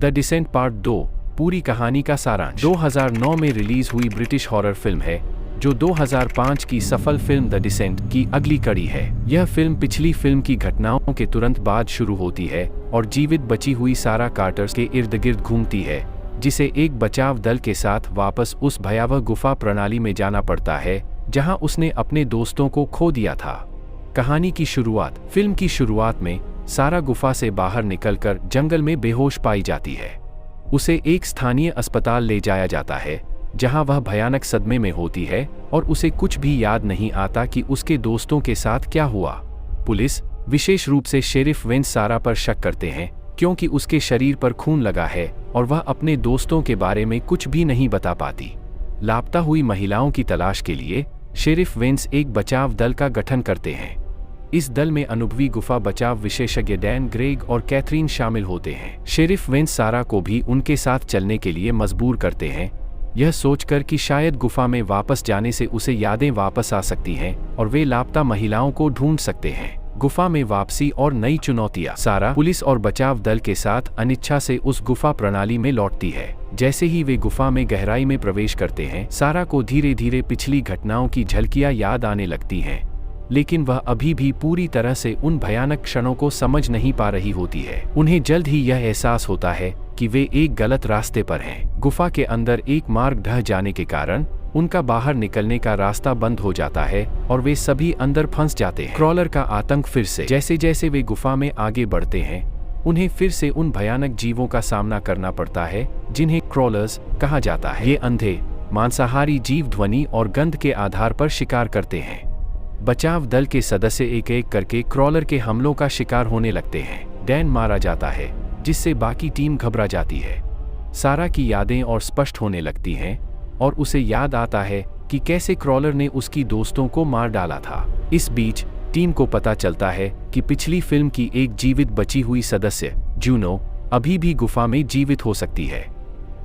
The decent part 2 पूरी कहानी का सारांश 2009 में रिलीज हुई ब्रिटिश हॉरर फिल्म है जो 2005 की सफल फिल्म द डिसेंट की अगली कड़ी है। यह फिल्म पिछली फिल्म की घटनाओं के तुरंत बाद शुरू होती है और जीवित बची हुई सारा कार्टर्स के इर्द गिर्द घूमती है, जिसे एक बचाव दल के साथ वापस उस भयावह गुफा प्रणाली में जाना पड़ता है जहां उसने अपने दोस्तों को खो दिया था। कहानी की शुरुआत फिल्म की शुरुआत में सारा गुफा से बाहर निकलकर जंगल में बेहोश पाई जाती है। उसे एक स्थानीय अस्पताल ले जाया जाता है जहां वह भयानक सदमे में होती है और उसे कुछ भी याद नहीं आता कि उसके दोस्तों के साथ क्या हुआ। पुलिस, विशेष रूप से शेरिफ वेंस, सारा पर शक करते हैं क्योंकि उसके शरीर पर खून लगा है और वह अपने दोस्तों के बारे में कुछ भी नहीं बता पाती। लापता हुई महिलाओं की तलाश के लिए शेरिफ वेंस एक बचाव दल का गठन करते हैं। इस दल में अनुभवी गुफा बचाव विशेषज्ञ डैन, ग्रेग और कैथरीन शामिल होते हैं। शेरिफ वेंस सारा को भी उनके साथ चलने के लिए मजबूर करते हैं, यह सोचकर कि शायद गुफा में वापस जाने से उसे यादें वापस आ सकती हैं और वे लापता महिलाओं को ढूंढ सकते हैं। गुफा में वापसी और नई चुनौतियां। सारा पुलिस और बचाव दल के साथ अनिच्छा से उस गुफा प्रणाली में लौटती है। जैसे ही वे गुफा में गहराई में प्रवेश करते हैं, सारा को धीरे धीरे पिछली घटनाओं की झलकियां याद आने लगती हैं, लेकिन वह अभी भी पूरी तरह से उन भयानक क्षणों को समझ नहीं पा रही होती है। उन्हें जल्द ही यह एहसास होता है कि वे एक गलत रास्ते पर हैं। गुफा के अंदर एक मार्ग ढह जाने के कारण उनका बाहर निकलने का रास्ता बंद हो जाता है और वे सभी अंदर फंस जाते हैं। क्रॉलर का आतंक फिर से। जैसे जैसे वे गुफा में आगे बढ़ते हैं, उन्हें फिर से उन भयानक जीवों का सामना करना पड़ता है जिन्हें क्रॉलर्स कहा जाता है। ये अंधे, मांसाहारी जीव ध्वनि और गंध के आधार पर शिकार करते हैं। बचाव दल के सदस्य एक एक करके क्रॉलर के हमलों का शिकार होने लगते हैं। डैन मारा जाता है, जिससे बाकी टीम घबरा जाती है। सारा की यादें और स्पष्ट होने लगती हैं और उसे याद आता है कि कैसे क्रॉलर ने उसकी दोस्तों को मार डाला था। इस बीच टीम को पता चलता है कि पिछली फिल्म की एक जीवित बची हुई सदस्य जूनो अभी भी गुफा में जीवित हो सकती है।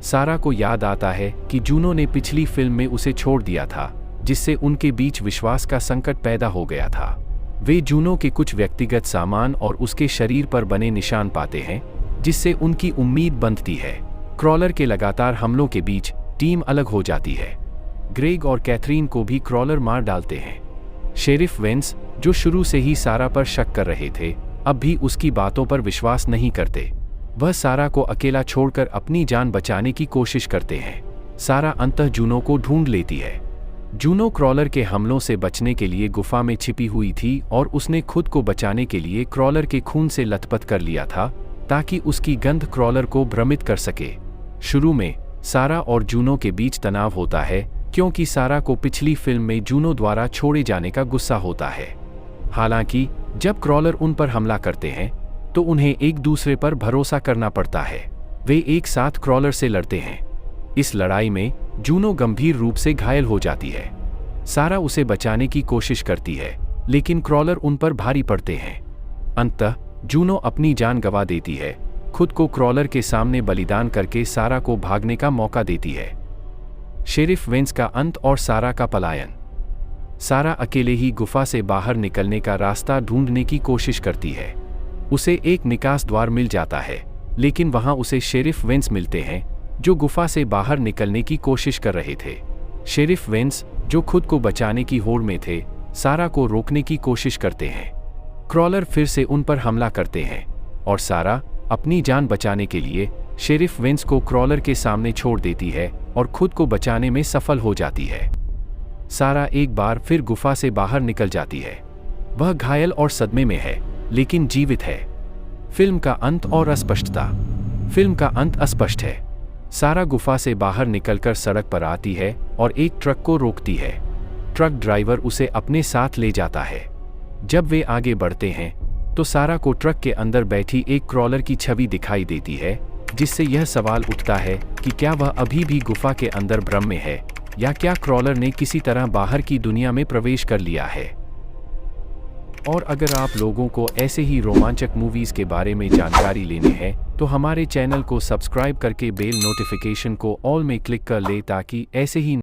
सारा को याद आता है कि जूनो ने पिछली फिल्म में उसे छोड़ दिया था, जिससे उनके बीच विश्वास का संकट पैदा हो गया था। वे जूनो के कुछ व्यक्तिगत सामान और उसके शरीर पर बने निशान पाते हैं, जिससे उनकी उम्मीद बनती है। क्रॉलर के लगातार हमलों के बीच टीम अलग हो जाती है। ग्रेग और कैथरीन को भी क्रॉलर मार डालते हैं। शेरिफ वेंस, जो शुरू से ही सारा पर शक कर रहे थे, अब भी उसकी बातों पर विश्वास नहीं करते। वह सारा को अकेला छोड़कर अपनी जान बचाने की कोशिश करते हैं। सारा अंततः जूनो को ढूंढ लेती है। जूनो क्रॉलर के हमलों से बचने के लिए गुफा में छिपी हुई थी और उसने खुद को बचाने के लिए क्रॉलर के खून से लथपथ कर लिया था ताकि उसकी गंध क्रॉलर को भ्रमित कर सके। शुरू में सारा और जूनो के बीच तनाव होता है क्योंकि सारा को पिछली फिल्म में जूनो द्वारा छोड़े जाने का गुस्सा होता है। हालांकि जब क्रॉलर उन पर हमला करते हैं तो उन्हें एक दूसरे पर भरोसा करना पड़ता है। वे एक साथ क्रॉलर से लड़ते हैं। इस लड़ाई में जूनो गंभीर रूप से घायल हो जाती है। सारा उसे बचाने की कोशिश करती है, लेकिन क्रॉलर उन पर भारी पड़ते हैं। अंततः जूनो अपनी जान गंवा देती है, खुद को क्रॉलर के सामने बलिदान करके सारा को भागने का मौका देती है। शेरिफ वेंस का अंत और सारा का पलायन। सारा अकेले ही गुफा से बाहर निकलने का रास्ता ढूंढने की कोशिश करती है। उसे एक निकास द्वार मिल जाता है, लेकिन वहां उसे शेरिफ वेंस मिलते हैं जो गुफा से बाहर निकलने की कोशिश कर रहे थे। शेरिफ वेंस, जो खुद को बचाने की होड़ में थे, सारा को रोकने की कोशिश करते हैं। क्रॉलर फिर से उन पर हमला करते हैं और सारा अपनी जान बचाने के लिए शेरिफ वेंस को क्रॉलर के सामने छोड़ देती है और खुद को बचाने में सफल हो जाती है। सारा एक बार फिर गुफा से बाहर निकल जाती है। वह घायल और सदमे में है, लेकिन जीवित है। फिल्म का अंत और अस्पष्टता। फिल्म का अंत अस्पष्ट है। सारा गुफा से बाहर निकलकर सड़क पर आती है और एक ट्रक को रोकती है। ट्रक ड्राइवर उसे अपने साथ ले जाता है। जब वे आगे बढ़ते हैं तो सारा को ट्रक के अंदर बैठी एक क्रॉलर की छवि दिखाई देती है, जिससे यह सवाल उठता है कि क्या वह अभी भी गुफा के अंदर भ्रम में है या क्या क्रॉलर ने किसी तरह बाहर की दुनिया में प्रवेश कर लिया है। और अगर आप लोगों को ऐसे ही रोमांचक मूवीज के बारे में जानकारी लेनी है तो हमारे चैनल को सब्सक्राइब करके बेल नोटिफिकेशन को ऑल में क्लिक कर ले ताकि ऐसे ही